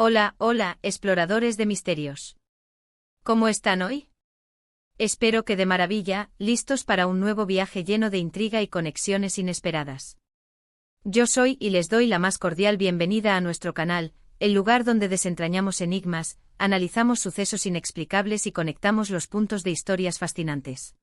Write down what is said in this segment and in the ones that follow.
Hola, hola, exploradores de misterios. ¿Cómo están hoy? Espero que de maravilla, listos para un nuevo viaje lleno de intriga y conexiones inesperadas. Yo soy y les doy la más cordial bienvenida a nuestro canal, el lugar donde desentrañamos enigmas, analizamos sucesos inexplicables y conectamos los puntos de historias fascinantes.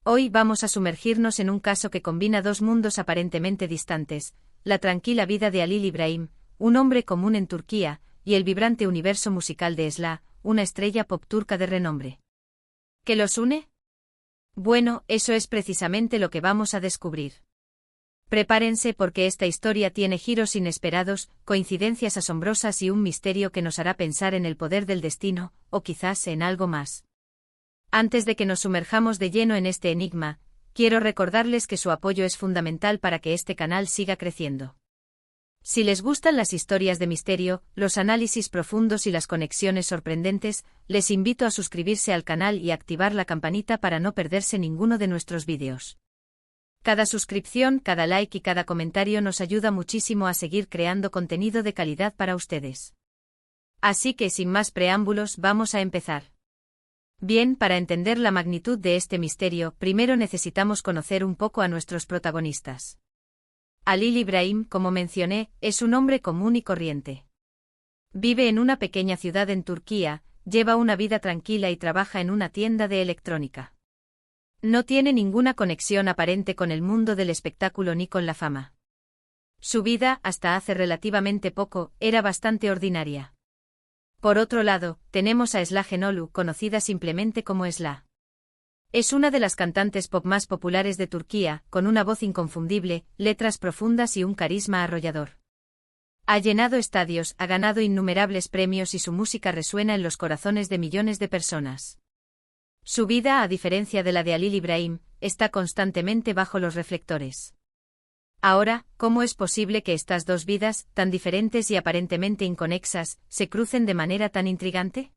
Hoy vamos a sumergirnos en un caso que combina dos mundos aparentemente distantes, la tranquila vida de Halil İbrahim, un hombre común en Turquía, y el vibrante universo musical de Esla, una estrella pop turca de renombre. ¿Qué los une? Bueno, eso es precisamente lo que vamos a descubrir. Prepárense porque esta historia tiene giros inesperados, coincidencias asombrosas y un misterio que nos hará pensar en el poder del destino, o quizás en algo más. Antes de que nos sumerjamos de lleno en este enigma, quiero recordarles que su apoyo es fundamental para que este canal siga creciendo. Si les gustan las historias de misterio, los análisis profundos y las conexiones sorprendentes, les invito a suscribirse al canal y activar la campanita para no perderse ninguno de nuestros vídeos. Cada suscripción, cada like y cada comentario nos ayuda muchísimo a seguir creando contenido de calidad para ustedes. Así que sin más preámbulos, vamos a empezar. Bien, para entender la magnitud de este misterio, primero necesitamos conocer un poco a nuestros protagonistas. Halil İbrahim, como mencioné, es un hombre común y corriente. Vive en una pequeña ciudad en Turquía, lleva una vida tranquila y trabaja en una tienda de electrónica. No tiene ninguna conexión aparente con el mundo del espectáculo ni con la fama. Su vida, hasta hace relativamente poco, era bastante ordinaria. Por otro lado, tenemos a Esla Şenolu, conocida simplemente como Esla. Es una de las cantantes pop más populares de Turquía, con una voz inconfundible, letras profundas y un carisma arrollador. Ha llenado estadios, ha ganado innumerables premios y su música resuena en los corazones de millones de personas. Su vida, a diferencia de la de Halil İbrahim, está constantemente bajo los reflectores. Ahora, ¿cómo es posible que estas dos vidas, tan diferentes y aparentemente inconexas, se crucen de manera tan intrigante?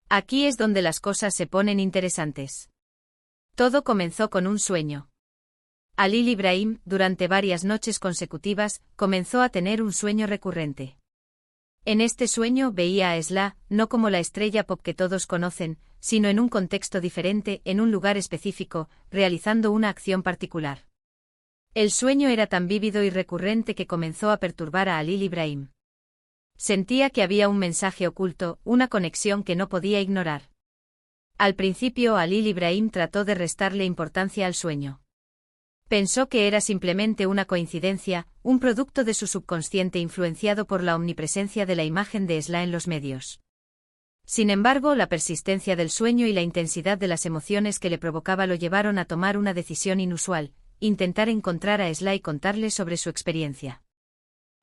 Aquí es donde las cosas se ponen interesantes. Todo comenzó con un sueño. Halil İbrahim, durante varias noches consecutivas, comenzó a tener un sueño recurrente. En este sueño veía a Esla, no como la estrella pop que todos conocen, sino en un contexto diferente, en un lugar específico, realizando una acción particular. El sueño era tan vívido y recurrente que comenzó a perturbar a Halil İbrahim. Sentía que había un mensaje oculto, una conexión que no podía ignorar. Al principio Halil İbrahim trató de restarle importancia al sueño. Pensó que era simplemente una coincidencia, un producto de su subconsciente influenciado por la omnipresencia de la imagen de Esla en los medios. Sin embargo, la persistencia del sueño y la intensidad de las emociones que le provocaba lo llevaron a tomar una decisión inusual, intentar encontrar a Esla y contarle sobre su experiencia.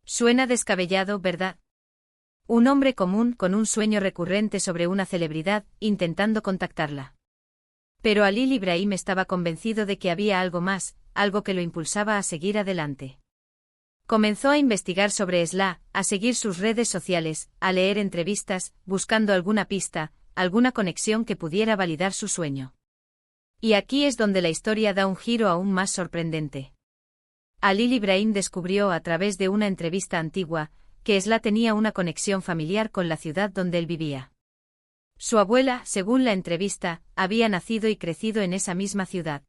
Suena descabellado, ¿verdad? Un hombre común con un sueño recurrente sobre una celebridad, intentando contactarla. Pero Halil İbrahim estaba convencido de que había algo más, algo que lo impulsaba a seguir adelante. Comenzó a investigar sobre Esla, a seguir sus redes sociales, a leer entrevistas, buscando alguna pista, alguna conexión que pudiera validar su sueño. Y aquí es donde la historia da un giro aún más sorprendente. Halil İbrahim descubrió a través de una entrevista antigua, que Esla tenía una conexión familiar con la ciudad donde él vivía. Su abuela, según la entrevista, había nacido y crecido en esa misma ciudad.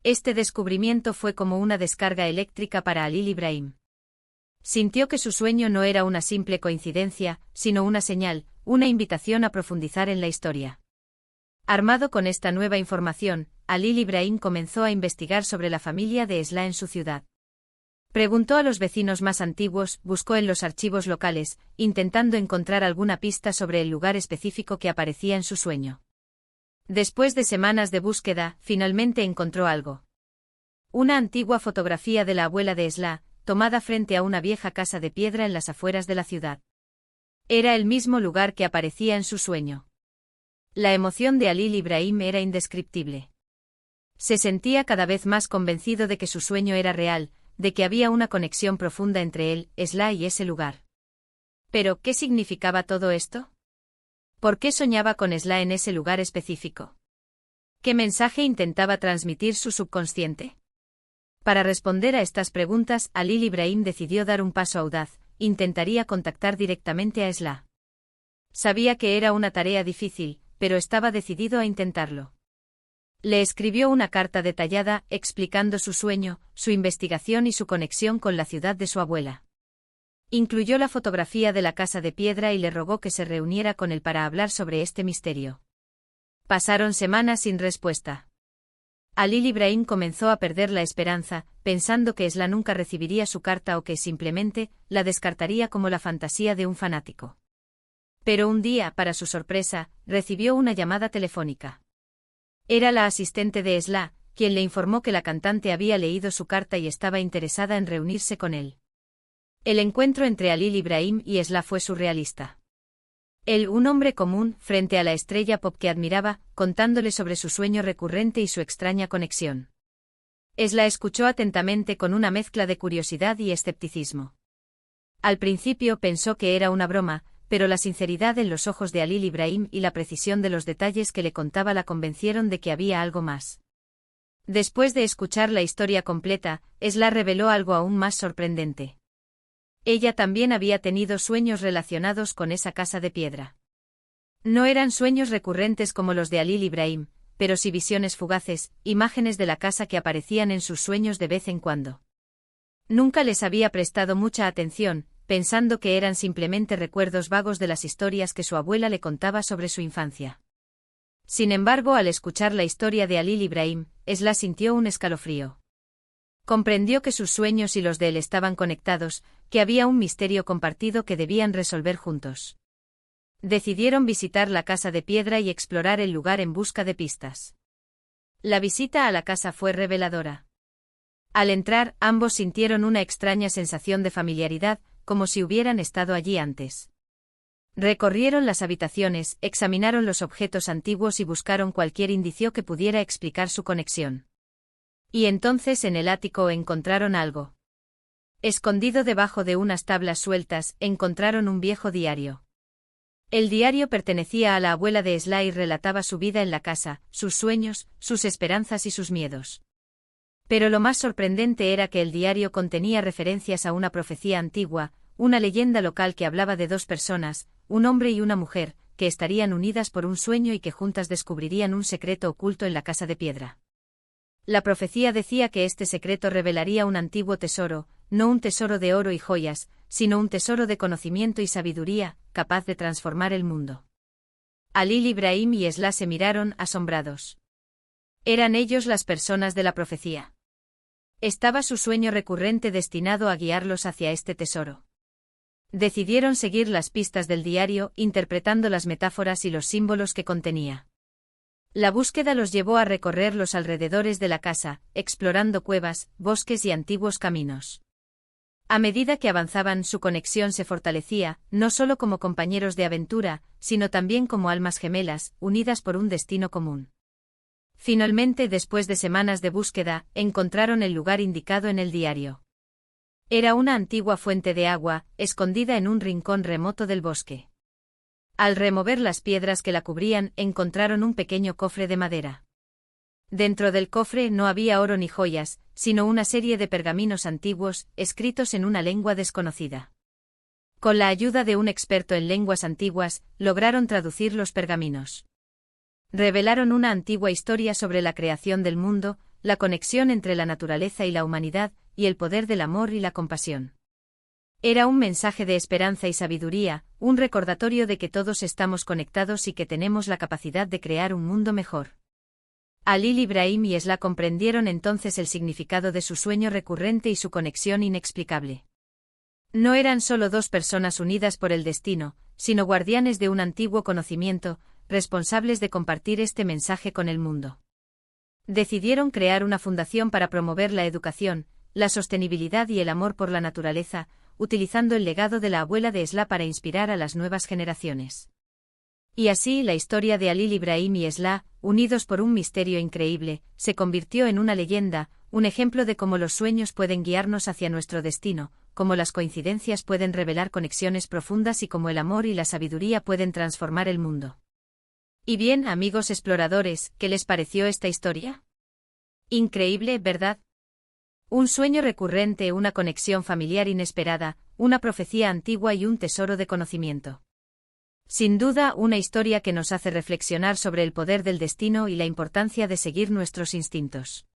Este descubrimiento fue como una descarga eléctrica para Halil İbrahim. Sintió que su sueño no era una simple coincidencia, sino una señal, una invitación a profundizar en la historia. Armado con esta nueva información, Halil İbrahim comenzó a investigar sobre la familia de Esla en su ciudad. Preguntó a los vecinos más antiguos, buscó en los archivos locales, intentando encontrar alguna pista sobre el lugar específico que aparecía en su sueño. Después de semanas de búsqueda, finalmente encontró algo. Una antigua fotografía de la abuela de Esla, tomada frente a una vieja casa de piedra en las afueras de la ciudad. Era el mismo lugar que aparecía en su sueño. La emoción de Halil İbrahim era indescriptible. Se sentía cada vez más convencido de que su sueño era real, de que había una conexión profunda entre él, Esla y ese lugar. Pero, ¿qué significaba todo esto? ¿Por qué soñaba con Esla en ese lugar específico? ¿Qué mensaje intentaba transmitir su subconsciente? Para responder a estas preguntas, Halil İbrahim decidió dar un paso audaz, intentaría contactar directamente a Sla. Sabía que era una tarea difícil, pero estaba decidido a intentarlo. Le escribió una carta detallada, explicando su sueño, su investigación y su conexión con la ciudad de su abuela. Incluyó la fotografía de la casa de piedra y le rogó que se reuniera con él para hablar sobre este misterio. Pasaron semanas sin respuesta. Alil Ibrahim comenzó a perder la esperanza, pensando que Sla nunca recibiría su carta o que simplemente la descartaría como la fantasía de un fanático. Pero un día, para su sorpresa, recibió una llamada telefónica. Era la asistente de Sla, quien le informó que la cantante había leído su carta y estaba interesada en reunirse con él. El encuentro entre Alil Ibrahim y Sla fue surrealista. Él, un hombre común, frente a la estrella pop que admiraba, contándole sobre su sueño recurrente y su extraña conexión. Sla escuchó atentamente con una mezcla de curiosidad y escepticismo. Al principio pensó que era una broma, pero la sinceridad en los ojos de Alil Ibrahim y la precisión de los detalles que le contaba la convencieron de que había algo más. Después de escuchar la historia completa, Sla reveló algo aún más sorprendente. Ella también había tenido sueños relacionados con esa casa de piedra. No eran sueños recurrentes como los de Alil Ibrahim, pero sí visiones fugaces, imágenes de la casa que aparecían en sus sueños de vez en cuando. Nunca les había prestado mucha atención, pensando que eran simplemente recuerdos vagos de las historias que su abuela le contaba sobre su infancia. Sin embargo, al escuchar la historia de Alil Ibrahim, Sla sintió un escalofrío. Comprendió que sus sueños y los de él estaban conectados, que había un misterio compartido que debían resolver juntos. Decidieron visitar la casa de piedra y explorar el lugar en busca de pistas. La visita a la casa fue reveladora. Al entrar, ambos sintieron una extraña sensación de familiaridad, como si hubieran estado allí antes. Recorrieron las habitaciones, examinaron los objetos antiguos y buscaron cualquier indicio que pudiera explicar su conexión. Y entonces en el ático encontraron algo. Escondido debajo de unas tablas sueltas, encontraron un viejo diario. El diario pertenecía a la abuela de Sla y relataba su vida en la casa, sus sueños, sus esperanzas y sus miedos. Pero lo más sorprendente era que el diario contenía referencias a una profecía antigua, una leyenda local que hablaba de dos personas, un hombre y una mujer, que estarían unidas por un sueño y que juntas descubrirían un secreto oculto en la casa de piedra. La profecía decía que este secreto revelaría un antiguo tesoro, no un tesoro de oro y joyas, sino un tesoro de conocimiento y sabiduría, capaz de transformar el mundo. Alil Ibrahim y Sla se miraron asombrados. ¿Eran ellos las personas de la profecía? ¿Estaba su sueño recurrente destinado a guiarlos hacia este tesoro? Decidieron seguir las pistas del diario, interpretando las metáforas y los símbolos que contenía. La búsqueda los llevó a recorrer los alrededores de la casa, explorando cuevas, bosques y antiguos caminos. A medida que avanzaban, su conexión se fortalecía, no solo como compañeros de aventura, sino también como almas gemelas, unidas por un destino común. Finalmente, después de semanas de búsqueda, encontraron el lugar indicado en el diario. Era una antigua fuente de agua, escondida en un rincón remoto del bosque. Al remover las piedras que la cubrían, encontraron un pequeño cofre de madera. Dentro del cofre no había oro ni joyas, sino una serie de pergaminos antiguos, escritos en una lengua desconocida. Con la ayuda de un experto en lenguas antiguas, lograron traducir los pergaminos. Revelaron una antigua historia sobre la creación del mundo, la conexión entre la naturaleza y la humanidad, y el poder del amor y la compasión. Era un mensaje de esperanza y sabiduría, un recordatorio de que todos estamos conectados y que tenemos la capacidad de crear un mundo mejor. Alil Ibrahim y Sla comprendieron entonces el significado de su sueño recurrente y su conexión inexplicable. No eran solo dos personas unidas por el destino, sino guardianes de un antiguo conocimiento, responsables de compartir este mensaje con el mundo. Decidieron crear una fundación para promover la educación, la sostenibilidad y el amor por la naturaleza, utilizando el legado de la abuela de Sla para inspirar a las nuevas generaciones. Y así la historia de Alil Ibrahim y Sla, unidos por un misterio increíble, se convirtió en una leyenda, un ejemplo de cómo los sueños pueden guiarnos hacia nuestro destino, cómo las coincidencias pueden revelar conexiones profundas y cómo el amor y la sabiduría pueden transformar el mundo. Y bien, amigos exploradores, ¿qué les pareció esta historia? Increíble, ¿verdad? Un sueño recurrente, una conexión familiar inesperada, una profecía antigua y un tesoro de conocimiento. Sin duda, una historia que nos hace reflexionar sobre el poder del destino y la importancia de seguir nuestros instintos.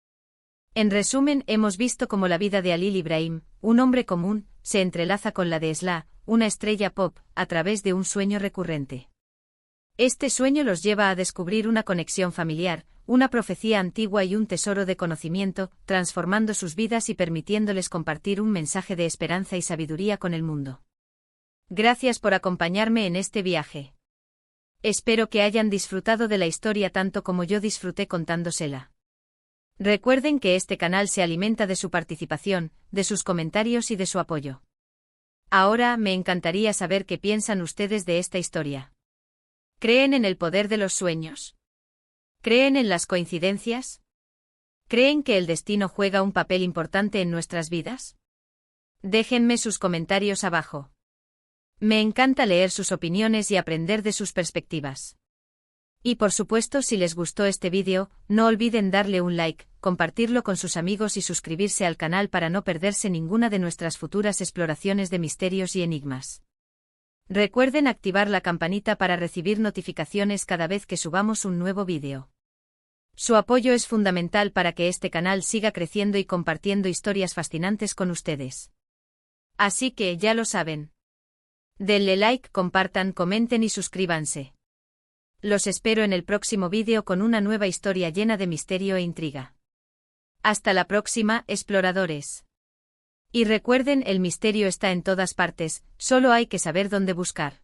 En resumen, hemos visto cómo la vida de Halil Ibrahim, un hombre común, se entrelaza con la de Esla, una estrella pop, a través de un sueño recurrente. Este sueño los lleva a descubrir una conexión familiar, una profecía antigua y un tesoro de conocimiento, transformando sus vidas y permitiéndoles compartir un mensaje de esperanza y sabiduría con el mundo. Gracias por acompañarme en este viaje. Espero que hayan disfrutado de la historia tanto como yo disfruté contándosela. Recuerden que este canal se alimenta de su participación, de sus comentarios y de su apoyo. Ahora me encantaría saber qué piensan ustedes de esta historia. ¿Creen en el poder de los sueños? ¿Creen en las coincidencias? ¿Creen que el destino juega un papel importante en nuestras vidas? Déjenme sus comentarios abajo. Me encanta leer sus opiniones y aprender de sus perspectivas. Y por supuesto, si les gustó este vídeo, no olviden darle un like, compartirlo con sus amigos y suscribirse al canal para no perderse ninguna de nuestras futuras exploraciones de misterios y enigmas. Recuerden activar la campanita para recibir notificaciones cada vez que subamos un nuevo vídeo. Su apoyo es fundamental para que este canal siga creciendo y compartiendo historias fascinantes con ustedes. Así que ya lo saben. Denle like, compartan, comenten y suscríbanse. Los espero en el próximo vídeo con una nueva historia llena de misterio e intriga. Hasta la próxima, exploradores. Y recuerden, el misterio está en todas partes, solo hay que saber dónde buscar.